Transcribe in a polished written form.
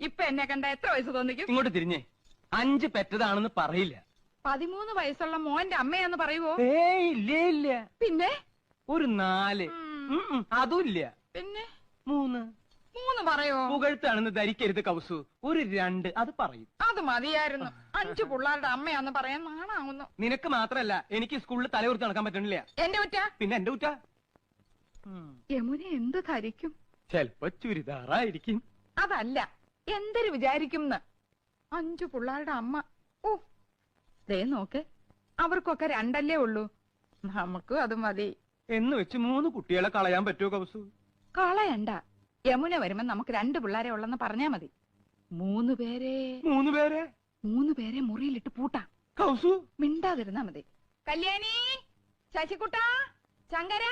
ഇപ്പൊ എന്നെ കണ്ട എത്ര വയസ്സ് തോന്നിക്കും? ഇങ്ങോട്ട് തിരിഞ്ഞേ. 5 പെറ്റതാണെന്ന് പറയില്ല. 13 വയസ്സുള്ള മോന്റെ അമ്മയാന്ന് പറയുവോ? ഇല്ലേ ഇല്ല. പിന്നെ ഒരു 4. അതും ഇല്ല. പിന്നെ 3 പറയോ? പുകഴ്ത്താണെന്ന് ധരിക്കരുത് കൗസു. ഒരു 2 അത് പറയും. അത് മതിയായിരുന്നു. 5 പിള്ളേരുടെ അമ്മയാന്ന് പറയാൻ നാണാവുന്നു. നിനക്ക് മാത്രല്ല, എനിക്ക് സ്കൂളിൽ തലയുർത്ത് നടക്കാൻ പറ്റണില്ല. എന്റെ കുറ്റ? പിന്നെ എന്റെ കുറ്റ. യമുന എന്ത് ധരിക്കും? ചെലപ്പോ ചുരിദാറായിരിക്കും. അതല്ല, എന്തൊരു വിചാരിക്കും 5 പിള്ളേരുടെ അമ്മ. ഓ, ദേ നോക്ക്, അവർക്കൊക്കെ 2 ഉള്ളൂ. നമുക്കും അത് മതി എന്ന് വെച്ച് 3 കുട്ടികളെ കളയാൻ പറ്റുമോ കൗസു? കളയണ്ട. യമുന വരുമ്പോ നമുക്ക് 2 പിള്ളേരെ ഉള്ളെന്ന് പറഞ്ഞാ മതി. 3 പേരെ മുറിയിലിട്ട് പൂട്ടാം. കൗസു മിണ്ടാതിരുന്നാ മതി. കല്യാണി, ശശികുട്ട, ശങ്കര.